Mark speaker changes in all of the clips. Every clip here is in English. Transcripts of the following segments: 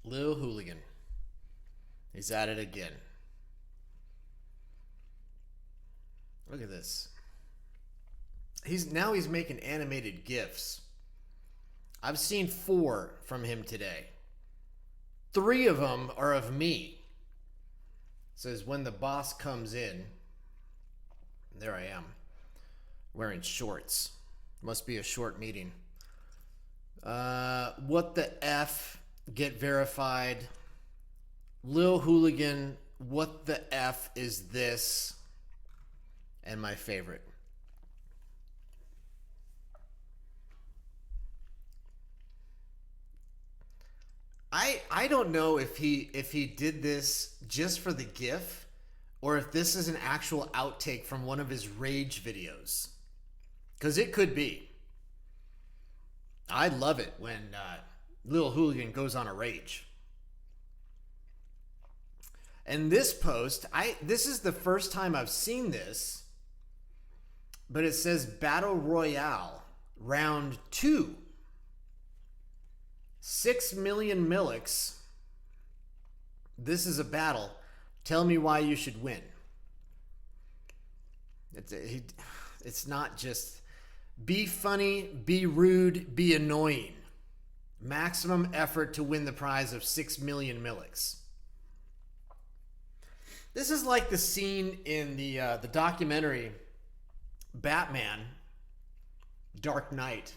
Speaker 1: Lil Hooligan. He's at it again. Look at this. He's making animated GIFs. I've seen 4 from him today. 3 of them are of me. It says when the boss comes in. There I am, wearing shorts. Must be a short meeting. What the F? Get verified. Lil Hooligan. What the F is this? And my favorite. I don't know if he did this just for the GIF, or if this is an actual outtake from one of his rage videos, because it could be. I love it when Lil Hooligan goes on a rage. And this post, this is the first time I've seen this, but it says Battle Royale Round 2. 6 million Milliks. This is a battle. Tell me why you should win. It's not just be funny, be rude, be annoying. Maximum effort to win the prize of 6 million Milliks. This is like the scene in the documentary Batman Dark Knight,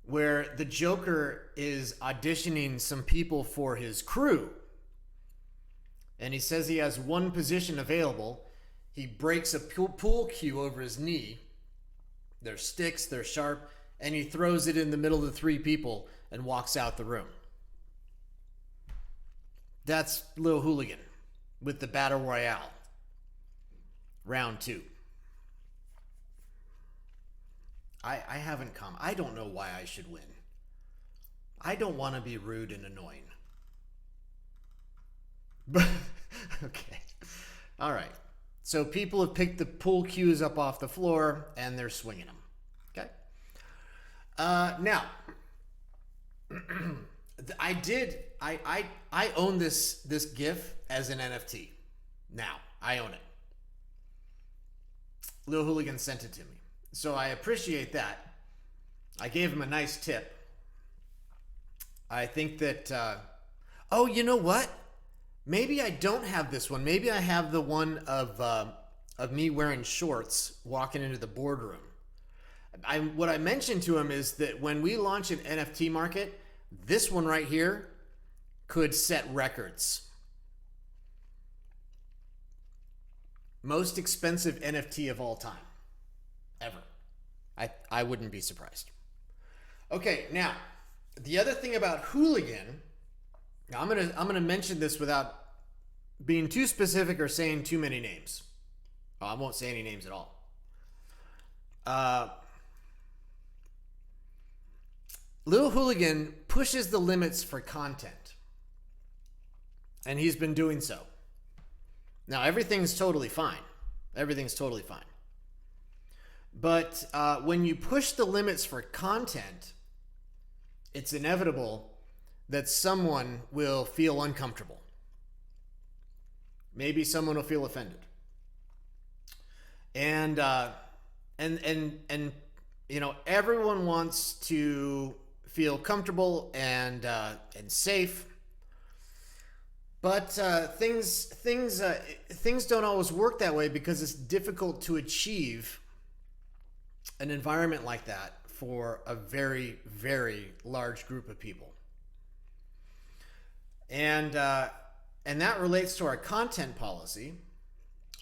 Speaker 1: where the Joker is auditioning some people for his crew. And he says he has one position available. He breaks a pool cue over his knee. They're sticks, they're sharp, and he throws it in the middle of the 3 people and walks out the room. That's Lil Hooligan with the Battle Royale. Round 2. I haven't come. I don't know why I should win. I don't want to be rude and annoying. But okay. All right. So people have picked the pool cues up off the floor and they're swinging them. Okay. Now, I own this GIF as an NFT. Now I own it. Lil Hooligan sent it to me. So I appreciate that. I gave him a nice tip. I think that, oh, you know what? Maybe I don't have this one. Maybe I have the one of me wearing shorts walking into the boardroom. What I mentioned to him is that when we launch an NFT market, this one right here could set records. Most expensive NFT of all time. Ever. I wouldn't be surprised. Okay, now, the other thing about Hooligan, now I'm gonna mention this without being too specific or saying too many names. Oh, I won't say any names at all. Lil Hooligan pushes the limits for content, and he's been doing so. Now, everything's totally fine. Everything's totally fine. But when you push the limits for content, it's inevitable that someone will feel uncomfortable. Maybe someone will feel offended. And you know, everyone wants to feel comfortable and safe. But things don't always work that way, because it's difficult to achieve an environment like that for a very, very large group of people. And that relates to our content policy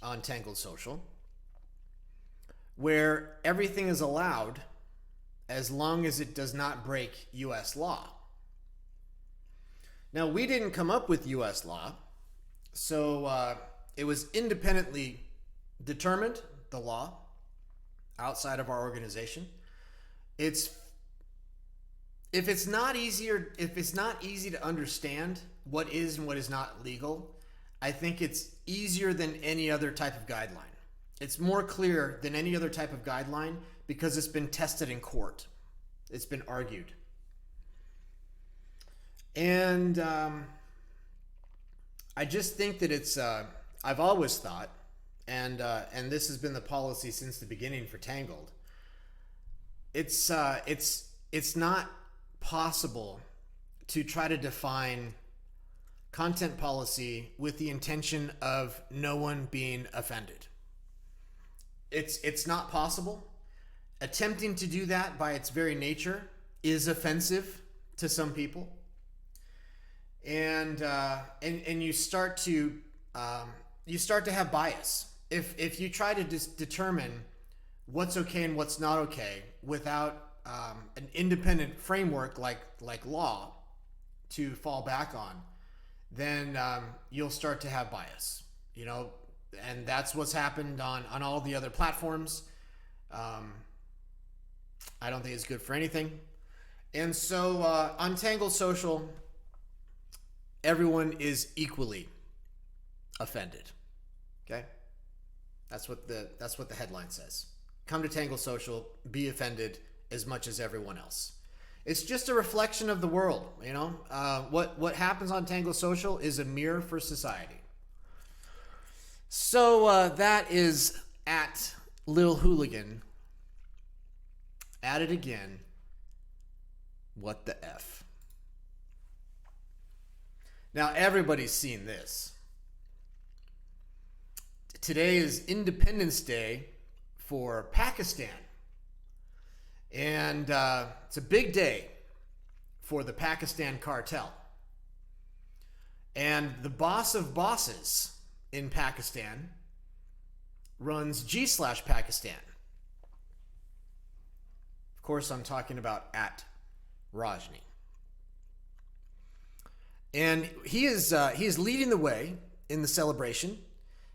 Speaker 1: on Tangled Social, where everything is allowed as long as it does not break U.S. law. Now, we didn't come up with U.S. law, so it was independently determined, the law, outside of our organization. If it's not easy to understand what is and what is not legal, I think it's easier than any other type of guideline. It's more clear than any other type of guideline because it's been tested in court. It's been argued. And I just think that it's, I've always thought, and this has been the policy since the beginning for Tangled, it's not possible to try to define content policy with the intention of no one being offended. It's not possible. Attempting to do that by its very nature is offensive to some people, and you start to have bias if you try to determine what's okay and what's not okay without an independent framework like law to fall back on. Then you'll start to have bias, and that's what's happened on all the other platforms. I don't think it's good for anything. And so on Tangled Social, everyone is equally offended. Okay? That's what the headline says. Come to Tangled Social, be offended as much as everyone else. It's just a reflection of the world, What happens on Tangled Social is a mirror for society. So that is at Lil Hooligan. At it again. What the F? Now everybody's seen this. Today is Independence Day for Pakistan. And it's a big day for the Pakistan cartel. And the boss of bosses in Pakistan runs G/Pakistan. Of course, I'm talking about at Rajni. And he is leading the way in the celebration.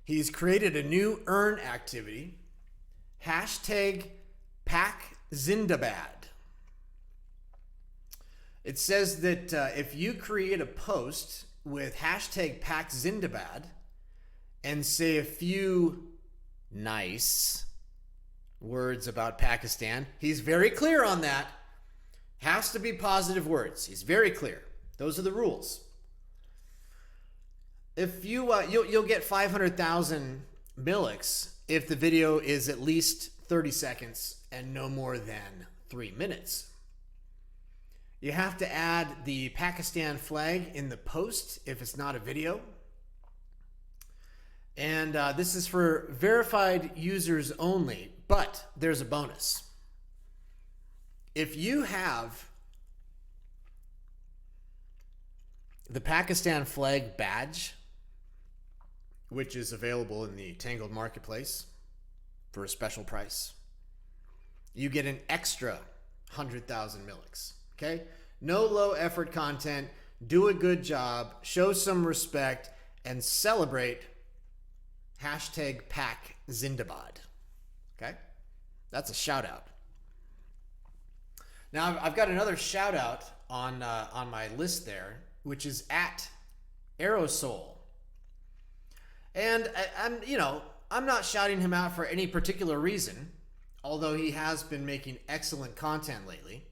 Speaker 1: He's created a new earn activity, hashtag Pak Zindabad. It says that if you create a post with hashtag Pak Zindabad and say a few nice words about Pakistan, he's very clear on that. Has to be positive words. He's very clear. Those are the rules. If you'll get 500,000 milliks if the video is at least 30 seconds and no more than 3 minutes. You have to add the Pakistan flag in the post if it's not a video. And this is for verified users only, but there's a bonus. If you have the Pakistan flag badge, which is available in the Tangled Marketplace for a special price, you get an extra 100,000 milliks. Okay? No low effort content. Do a good job. Show some respect and celebrate hashtag Pak Zindabad. Okay? That's a shout out. Now I've got another shout out on my list there, which is at Aerosol. And I'm not shouting him out for any particular reason, although he has been making excellent content lately.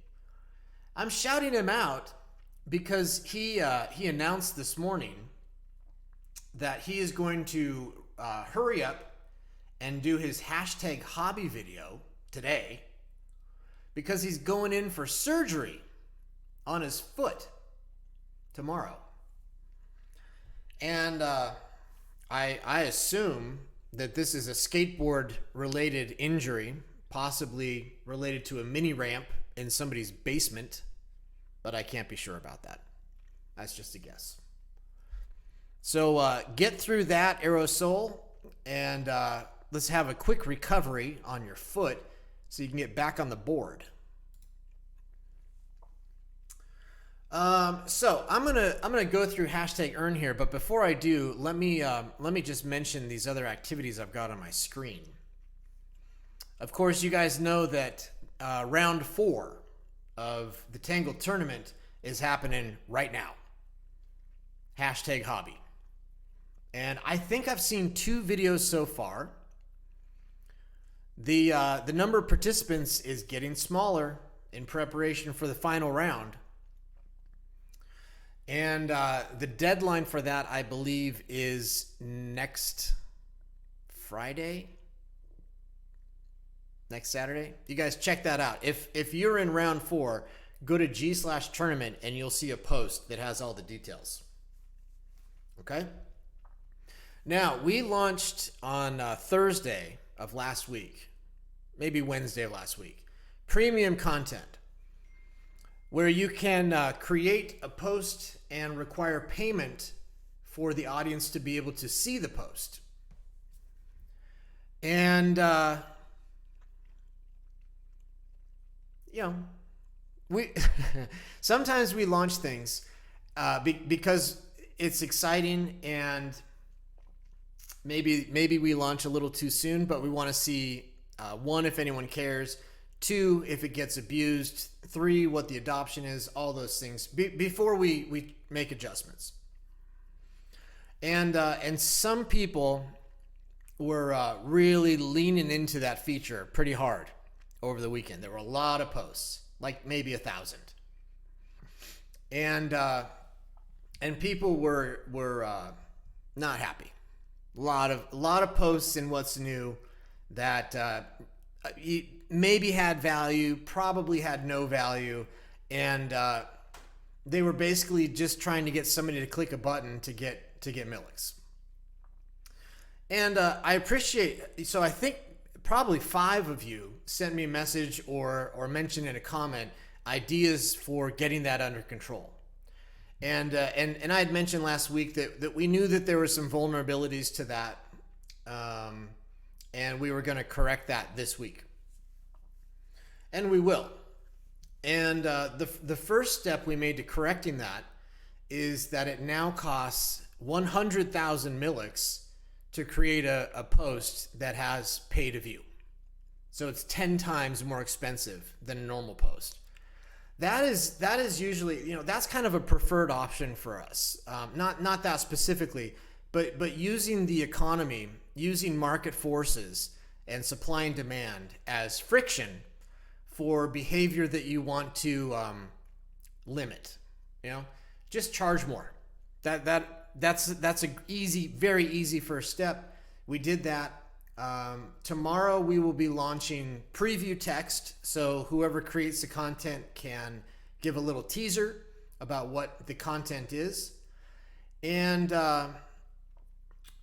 Speaker 1: I'm shouting him out because he announced this morning that he is going to hurry up and do his hashtag hobby video today because he's going in for surgery on his foot tomorrow. And I assume that this is a skateboard-related injury, possibly related to a mini ramp in somebody's basement, but I can't be sure about that. That's just a guess. So get through that, Aerosol, and let's have a quick recovery on your foot so you can get back on the board. So I'm gonna go through hashtag earn here, but before I do, let me just mention these other activities I've got on my screen. Of course, you guys know that round 4 of the Tangled tournament is happening right now. Hashtag hobby. And I think I've seen 2 videos so far. The number of participants is getting smaller in preparation for the final round. And the deadline for that, I believe, is next Friday, next Saturday. You guys check that out. If you're in round 4, go to G/tournament and you'll see a post that has all the details. Okay? Now, we launched on Thursday of last week, maybe Wednesday of last week, premium content, where you can create a post and require payment for the audience to be able to see the post. And, we sometimes we launch things because it's exciting, and maybe we launch a little too soon, but we want to see, 1, if anyone cares, 2, if it gets abused, 3, what the adoption is, all those things before we make adjustments. And some people were really leaning into that feature pretty hard over the weekend. There were a lot of posts, like maybe 1,000, and people were not happy. A lot of posts in What's New that maybe had value, probably had no value, and they were basically just trying to get somebody to click a button to get Millix. And I appreciate. So I think probably 5 of you sent me a message or mentioned in a comment ideas for getting that under control. And I had mentioned last week that we knew that there were some vulnerabilities to that, and we were going to correct that this week, and we will. And the first step we made to correcting that is that it now costs 100,000 Millix to create a post that has pay to view. So it's 10 times more expensive than a normal post. That is usually, that's kind of a preferred option for us. Not that specifically, but using the economy, using market forces and supply and demand as friction for behavior that you want to limit. Just charge more. That's a very easy first step. We did that. Tomorrow we will be launching preview text, so whoever creates the content can give a little teaser about what the content is, and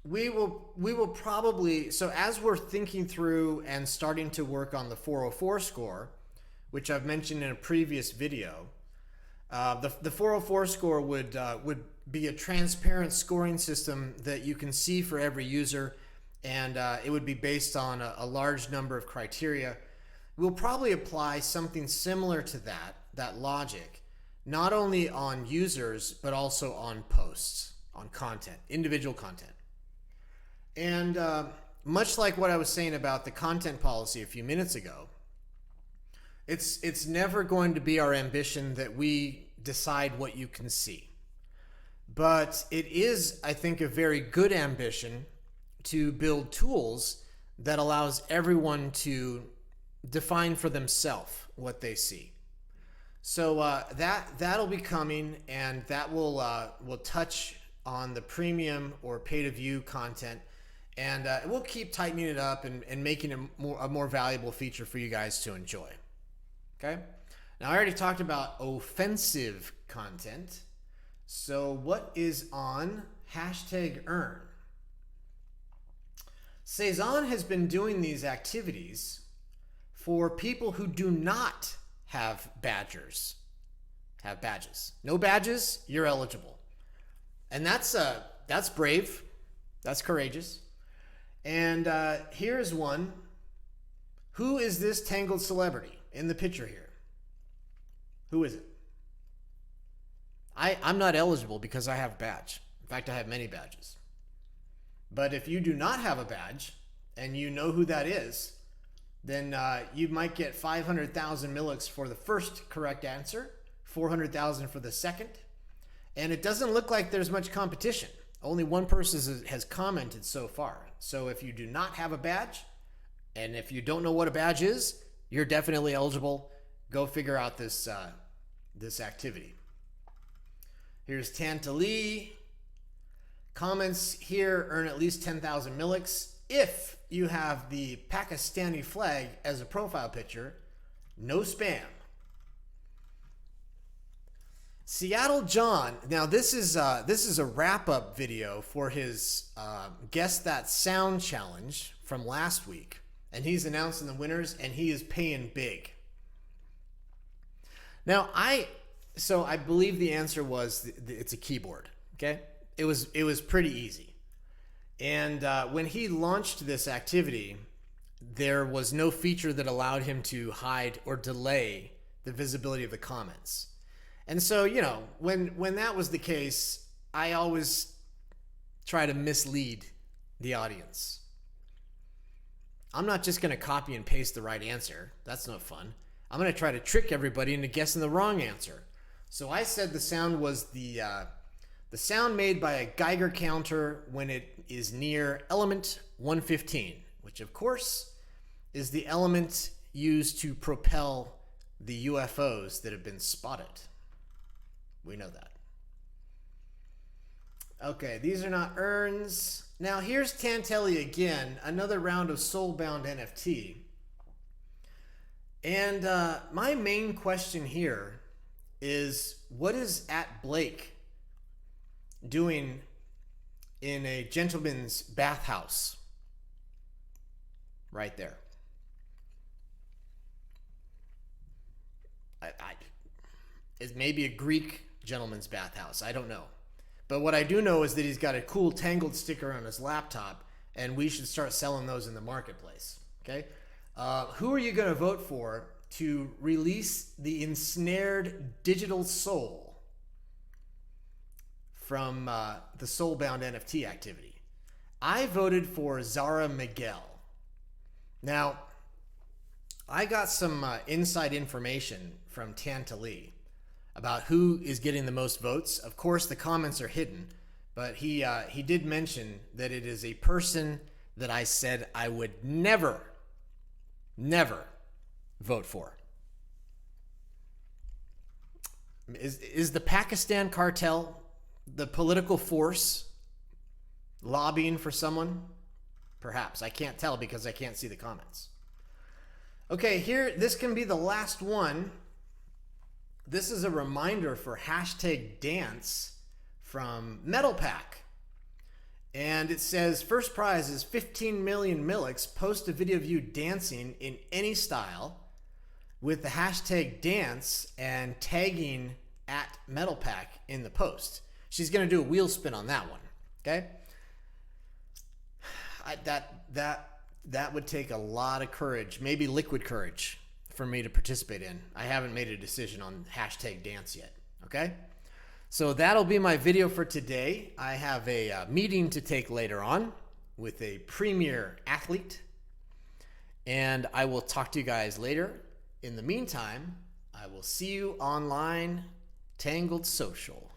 Speaker 1: we will probably, so as we're thinking through and starting to work on the 404 score, which I've mentioned in a previous video, the 404 score would be a transparent scoring system that you can see for every user. And it would be based on a large number of criteria. We'll probably apply something similar to that logic, not only on users, but also on posts, on content, individual content. And much like what I was saying about the content policy a few minutes ago, it's never going to be our ambition that we decide what you can see. But it is, I think, a very good ambition to build tools that allows everyone to define for themselves what they see. So that'll be coming, and that will touch on the premium or pay-to-view content, and we'll keep tightening it up and making it a more valuable feature for you guys to enjoy. Okay? Now, I already talked about offensive content. So what is on #earn? Cezanne has been doing these activities for people who do not have badges. No badges, you're eligible. And that's brave. That's courageous. And here's one. Who is this Tangled celebrity in the picture here? Who is it? I'm not eligible because I have a badge. In fact, I have many badges. But if you do not have a badge and you know who that is, then you might get 500,000 Millix for the first correct answer, 400,000 for the second, and it doesn't look like there's much competition. Only one person has commented so far. So if you do not have a badge, and if you don't know what a badge is, you're definitely eligible. Go figure out this activity. Here's Tangled. Comments here earn at least 10,000 milliks if you have the Pakistani flag as a profile picture. No spam. Seattle John. Now this is a wrap-up video for his Guess That Sound challenge from last week, and he's announcing the winners, and he is paying big. Now I believe the answer was it's a keyboard. Okay. It was pretty easy. And when he launched this activity, there was no feature that allowed him to hide or delay the visibility of the comments. And so, you know, when that was the case, I always try to mislead the audience. I'm not just going to copy and paste the right answer. That's no fun. I'm going to try to trick everybody into guessing the wrong answer. So I said the sound was the sound made by a Geiger counter when it is near element 115, which of course is the element used to propel the UFOs that have been spotted. We know that. Okay, these are not urns. Now here's Tantelli again, another round of soulbound NFT. And my main question here is, what is @Blake doing in a gentleman's bathhouse right there? It's maybe a Greek gentleman's bathhouse. I don't know. But what I do know is that he's got a cool Tangled sticker on his laptop, and we should start selling those in the marketplace. Okay? Who are you going to vote for to release the ensnared digital soul from the Soulbound NFT activity? I voted for Zara Miguel. Now, I got some inside information from Tantalii about who is getting the most votes. Of course, the comments are hidden, but he did mention that it is a person that I said I would never vote for. Is the Pakistan cartel the political force lobbying for someone? Perhaps. I can't tell because I can't see the comments. Okay, here, this can be the last one. This is a reminder for #dance from Metal Pack. And it says, first prize is 15 million milliks. Post a video of you dancing in any style with the #dance and tagging @MetalPack in the post. She's going to do a wheel spin on that one. Okay? That would take a lot of courage, maybe liquid courage, for me to participate in. I haven't made a decision on #dance yet. Okay? So that'll be my video for today. I have a meeting to take later on with a premier athlete, and I will talk to you guys later. In the meantime, I will see you online, Tangled Social.